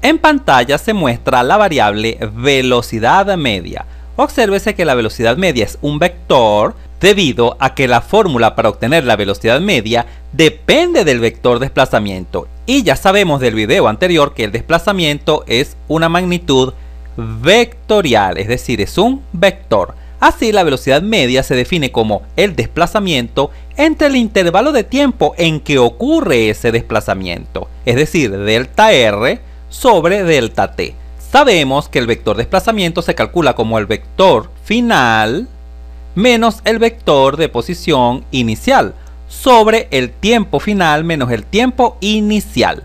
En pantalla se muestra la variable velocidad media. Obsérvese que la velocidad media es un vector debido a que la fórmula para obtener la velocidad media depende del vector desplazamiento. Y ya sabemos del video anterior que el desplazamiento es una magnitud vectorial, es decir, es un vector. Así, la velocidad media se define como el desplazamiento entre el intervalo de tiempo en que ocurre ese desplazamiento, es decir, delta R sobre delta t. Sabemos que el vector desplazamiento se calcula como el vector final menos el vector de posición inicial sobre el tiempo final menos el tiempo inicial.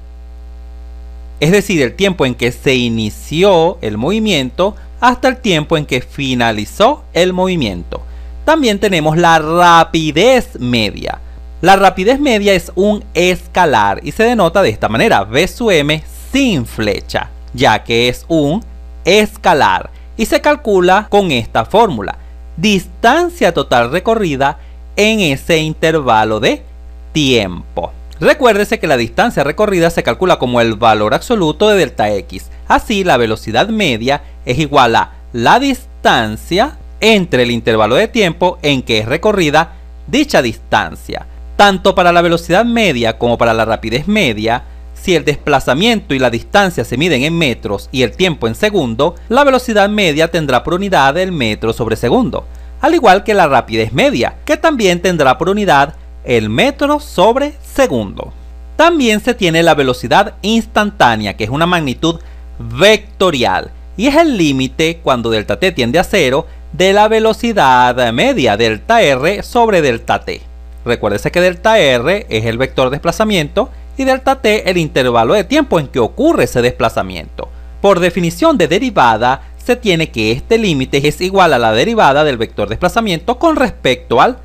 Es decir, el tiempo en que se inició el movimiento hasta el tiempo en que finalizó el movimiento. También tenemos la rapidez media. La rapidez media es un escalar y se denota de esta manera: V sub m sin flecha, ya que es un escalar y se calcula con esta fórmula: distancia total recorrida en ese intervalo de tiempo. Recuérdese que la distancia recorrida se calcula como el valor absoluto de delta x. Así, la velocidad media es igual a la distancia entre el intervalo de tiempo en que es recorrida dicha distancia. Tanto para la velocidad media como para la rapidez media, si el desplazamiento y la distancia se miden en metros y el tiempo en segundo, la velocidad media tendrá por unidad el metro sobre segundo, al igual que la rapidez media, que también tendrá por unidad el metro sobre segundo. También se tiene la velocidad instantánea, que es una magnitud vectorial y es el límite, cuando delta t tiende a 0, de la velocidad media delta r sobre delta t. Recuérdese que delta r es el vector de desplazamiento y delta t el intervalo de tiempo en que ocurre ese desplazamiento. Por definición de derivada, se tiene que este límite es igual a la derivada del vector de desplazamiento con respecto al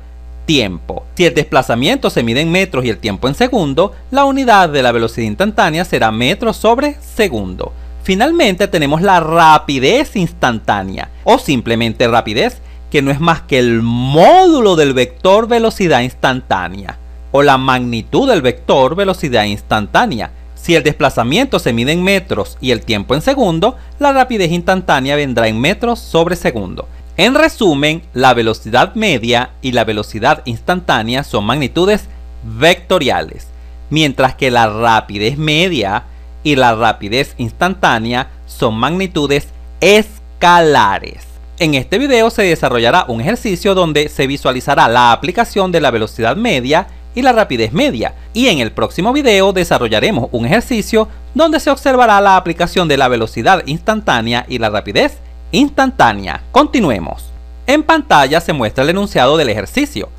tiempo. Si el desplazamiento se mide en metros y el tiempo en segundo, la unidad de la velocidad instantánea será metros sobre segundo. Finalmente tenemos la rapidez instantánea, o simplemente rapidez, que no es más que el módulo del vector velocidad instantánea, o la magnitud del vector velocidad instantánea. Si el desplazamiento se mide en metros y el tiempo en segundo, la rapidez instantánea vendrá en metros sobre segundo. En resumen, la velocidad media y la velocidad instantánea son magnitudes vectoriales, mientras que la rapidez media y la rapidez instantánea son magnitudes escalares. En este video se desarrollará un ejercicio donde se visualizará la aplicación de la velocidad media y la rapidez media, y en el próximo video desarrollaremos un ejercicio donde se observará la aplicación de la velocidad instantánea y la rapidez instantánea. Continuemos. En pantalla se muestra el enunciado del ejercicio.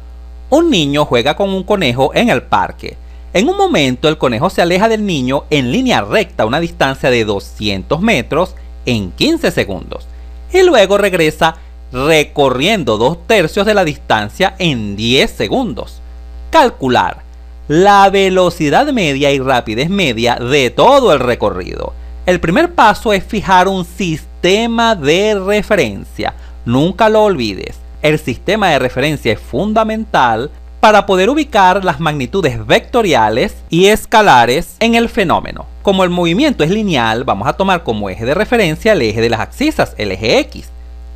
Un niño juega con un conejo en el parque. En un momento el conejo se aleja del niño en línea recta a una distancia de 200 metros en 15 segundos y luego regresa recorriendo 2/3 de la distancia en 10 segundos. Calcular la velocidad media y rapidez media de todo el recorrido. El primer paso es fijar un sistema de referencia. Nunca lo olvides. El sistema de referencia es fundamental para poder ubicar las magnitudes vectoriales y escalares en el fenómeno. Como el movimiento es lineal, vamos a tomar como eje de referencia el eje de las abscisas, el eje X.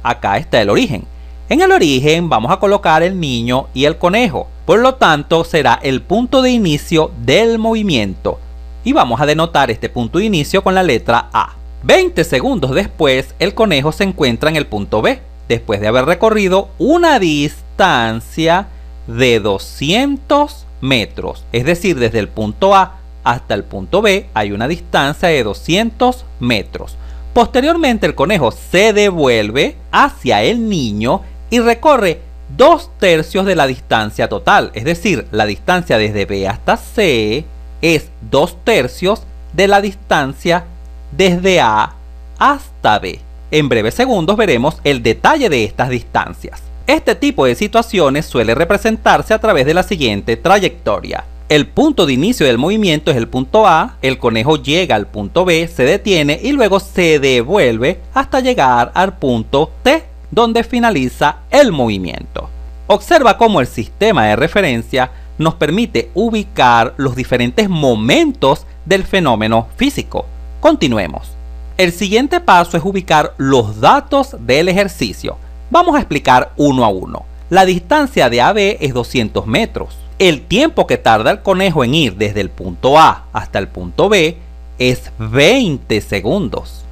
Acá está el origen. En el origen vamos a colocar el niño y el conejo. Por lo tanto, será el punto de inicio del movimiento. Y vamos a denotar este punto de inicio con la letra A. 20 segundos después, el conejo se encuentra en el punto B, después de haber recorrido una distancia de 200 metros. Es decir, desde el punto A hasta el punto B hay una distancia de 200 metros. Posteriormente, el conejo se devuelve hacia el niño y recorre 2/3 de la distancia total. Es decir, la distancia desde B hasta C es 2/3 de la distancia desde A hasta B. En breves segundos veremos el detalle de estas distancias. Este tipo de situaciones suele representarse a través de la siguiente trayectoria. El punto de inicio del movimiento es el punto A, el conejo llega al punto B, se detiene y luego se devuelve hasta llegar al punto C, donde finaliza el movimiento. Observa cómo el sistema de referencia nos permite ubicar los diferentes momentos del fenómeno físico. Continuemos. El siguiente paso es ubicar los datos del ejercicio. Vamos a explicar uno a uno. La distancia de AB es 200 metros. El tiempo que tarda el conejo en ir desde el punto A hasta el punto B es 20 segundos.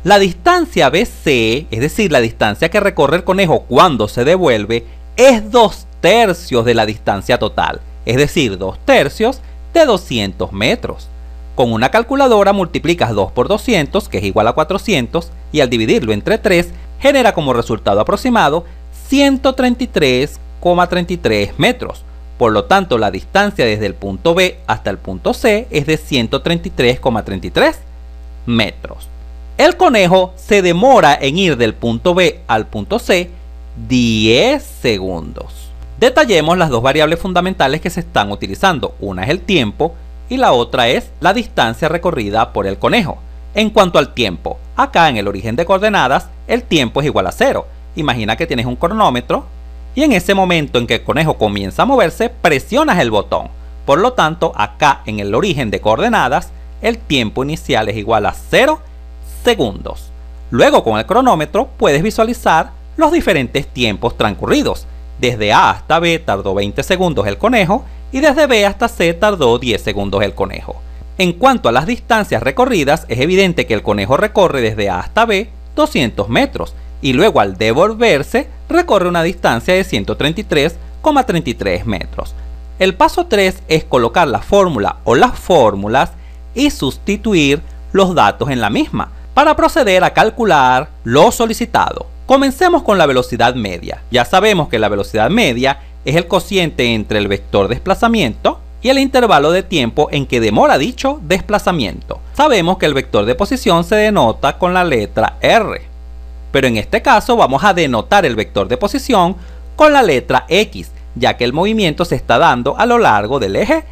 La distancia BC, es decir, la distancia que recorre el conejo cuando se devuelve, es 2/3 de la distancia total, es decir, 2/3 de 200 metros. Con una calculadora multiplicas 2 por 200, que es igual a 400, y al dividirlo entre 3, genera como resultado aproximado 133,33 metros. Por lo tanto, la distancia desde el punto B hasta el punto C es de 133,33 metros. El conejo se demora en ir del punto B al punto C 10 segundos. Detallemos las dos variables fundamentales que se están utilizando. Una es el tiempo y la otra es la distancia recorrida por el conejo. En cuanto al tiempo, acá en el origen de coordenadas, el tiempo es igual a 0. Imagina que tienes un cronómetro y en ese momento en que el conejo comienza a moverse, presionas el botón. Por lo tanto, acá en el origen de coordenadas, el tiempo inicial es igual a 0 segundos. Luego, con el cronómetro, puedes visualizar los diferentes tiempos transcurridos. Desde A hasta B tardó 20 segundos el conejo y desde B hasta C tardó 10 segundos el conejo. En cuanto a las distancias recorridas, es evidente que el conejo recorre desde A hasta B 200 metros y luego al devolverse recorre una distancia de 133,33 metros. El paso 3 es colocar la fórmula o las fórmulas y sustituir los datos en la misma para proceder a calcular lo solicitado. Comencemos con la velocidad media. Ya sabemos que la velocidad media es el cociente entre el vector desplazamiento y el intervalo de tiempo en que demora dicho desplazamiento. Sabemos que el vector de posición se denota con la letra R, pero en este caso vamos a denotar el vector de posición con la letra X, ya que el movimiento se está dando a lo largo del eje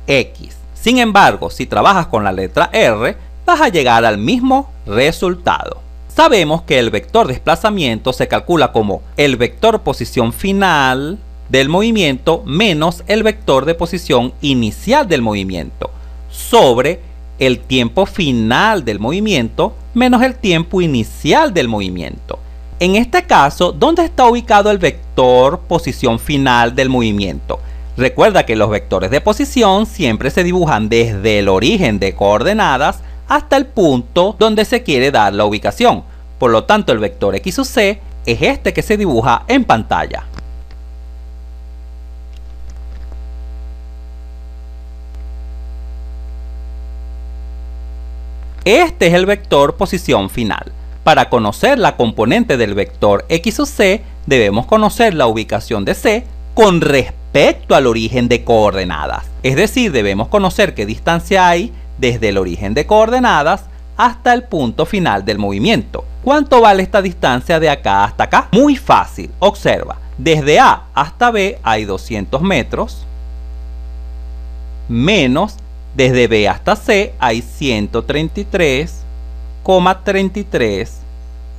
X. Sin embargo, si trabajas con la letra R, vas a llegar al mismo resultado. Sabemos que el vector desplazamiento se calcula como el vector posición final del movimiento menos el vector de posición inicial del movimiento sobre el tiempo final del movimiento menos el tiempo inicial del movimiento. En este caso, ¿dónde está ubicado el vector posición final del movimiento? Recuerda que los vectores de posición siempre se dibujan desde el origen de coordenadas hasta el punto donde se quiere dar la ubicación. Por lo tanto, el vector X sub C es este que se dibuja en pantalla. Este es el vector posición final. Para conocer la componente del vector X sub C, debemos conocer la ubicación de C con respecto al origen de coordenadas. Es decir, debemos conocer qué distancia hay desde el origen de coordenadas hasta el punto final del movimiento. ¿Cuánto vale esta distancia de acá hasta acá? Muy fácil, observa. Desde A hasta B hay 200 metros, menos desde B hasta C hay 133,33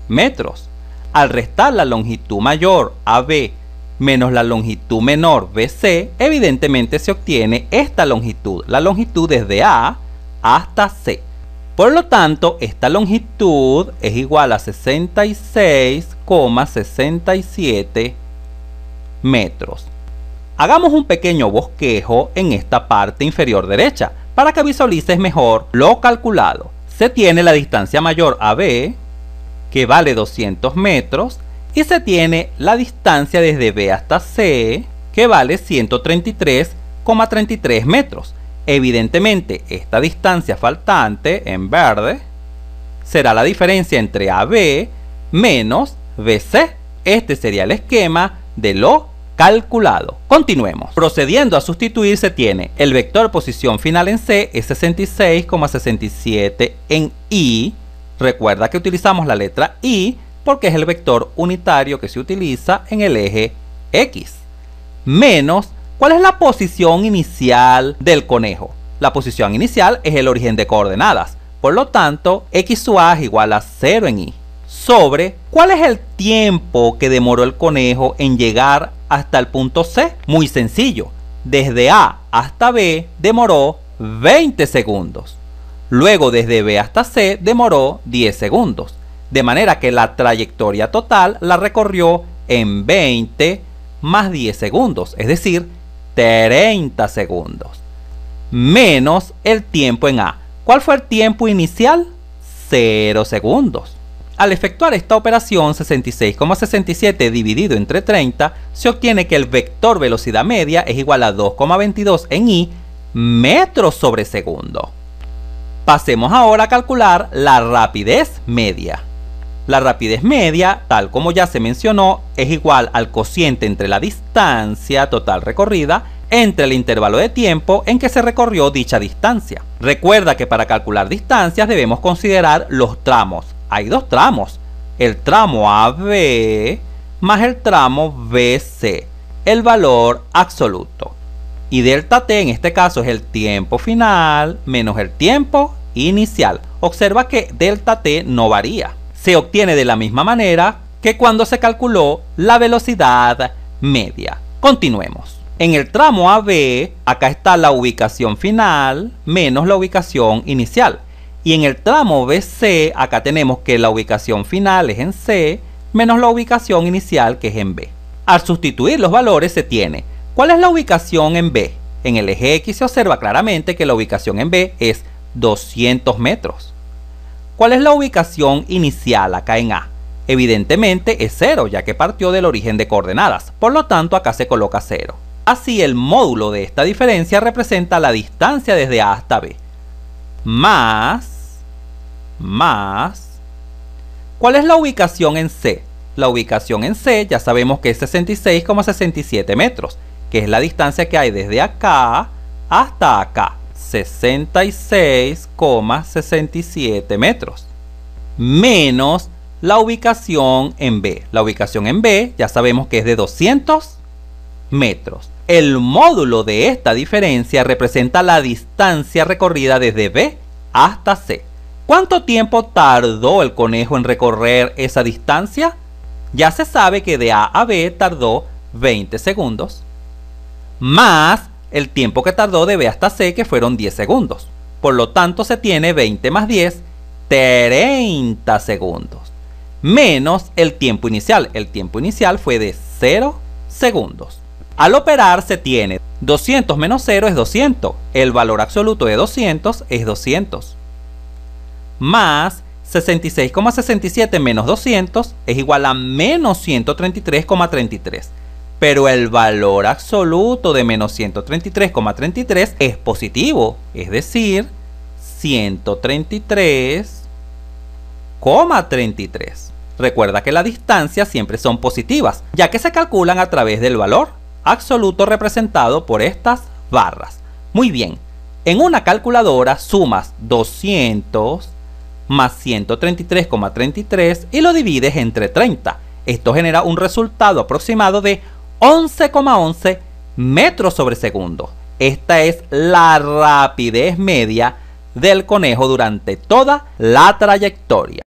metros. Al restar la longitud mayor AB menos la longitud menor BC, evidentemente se obtiene esta longitud, la longitud desde A hasta C. Por lo tanto, esta longitud es igual a 66,67 metros. Hagamos un pequeño bosquejo en esta parte inferior derecha para que visualices mejor lo calculado. Se tiene la distancia mayor AB, que vale 200 metros, y se tiene la distancia desde B hasta C, que vale 133,33 metros. Evidentemente, esta distancia faltante, en verde, será la diferencia entre AB menos BC. Este sería el esquema de lo calculado. Continuemos. Procediendo a sustituir, se tiene el vector posición final en C es 66,67 en Y. Recuerda que utilizamos la letra Y porque es el vector unitario que se utiliza en el eje X. Menos ¿Cuál es la posición inicial del conejo? La posición inicial es el origen de coordenadas. Por lo tanto, x sub a es igual a 0 en y. Sobre, ¿cuál es el tiempo que demoró el conejo en llegar hasta el punto C? Muy sencillo. Desde A hasta B demoró 20 segundos. Luego desde B hasta C demoró 10 segundos. De manera que la trayectoria total la recorrió en 20 más 10 segundos. Es decir, 30 segundos. Menos el tiempo en A. ¿Cuál fue el tiempo inicial? 0 segundos. Al efectuar esta operación 66,67 dividido entre 30, se obtiene que el vector velocidad media es igual a 2,22 en y metros sobre segundo. Pasemos ahora a calcular la rapidez media. La rapidez media, tal como ya se mencionó, es igual al cociente entre la distancia total recorrida entre el intervalo de tiempo en que se recorrió dicha distancia. Recuerda que para calcular distancias debemos considerar los tramos. Hay dos tramos, el tramo AB más el tramo BC, el valor absoluto. Y delta t en este caso es el tiempo final menos el tiempo inicial. Observa que delta t no varía. Se obtiene de la misma manera que cuando se calculó la velocidad media. Continuemos. En el tramo AB, acá está la ubicación final menos la ubicación inicial. Y en el tramo BC, acá tenemos que la ubicación final es en C menos la ubicación inicial que es en B. Al sustituir los valores se tiene, ¿cuál es la ubicación en B? En el eje X se observa claramente que la ubicación en B es 200 metros. ¿Cuál es la ubicación inicial acá en A? Evidentemente es 0, ya que partió del origen de coordenadas, por lo tanto acá se coloca 0. Así el módulo de esta diferencia representa la distancia desde A hasta B. Más, ¿cuál es la ubicación en C? La ubicación en C ya sabemos que es 66,67 metros, que es la distancia que hay desde acá hasta acá, 66,67 metros, menos la ubicación en B. La ubicación en B ya sabemos que es de 200 metros. El módulo de esta diferencia representa la distancia recorrida desde B hasta C. ¿Cuánto tiempo tardó el conejo en recorrer esa distancia? Ya se sabe que de A a B tardó 20 segundos, más el tiempo que tardó de B hasta C, que fueron 10 segundos. Por lo tanto, se tiene 20 más 10, 30 segundos, menos el tiempo inicial. El tiempo inicial fue de 0 segundos. Al operar se tiene 200 menos 0 es 200, el valor absoluto de 200 es 200, más 66,67 menos 200 es igual a menos 133,33, pero el valor absoluto de menos 133,33 es positivo, es decir, 133,33. Recuerda que las distancias siempre son positivas, ya que se calculan a través del valor absoluto representado por estas barras. Muy bien, en una calculadora sumas 200 más 133,33 y lo divides entre 30. Esto genera un resultado aproximado de 11,11 metros sobre segundo. Esta es la rapidez media del conejo durante toda la trayectoria.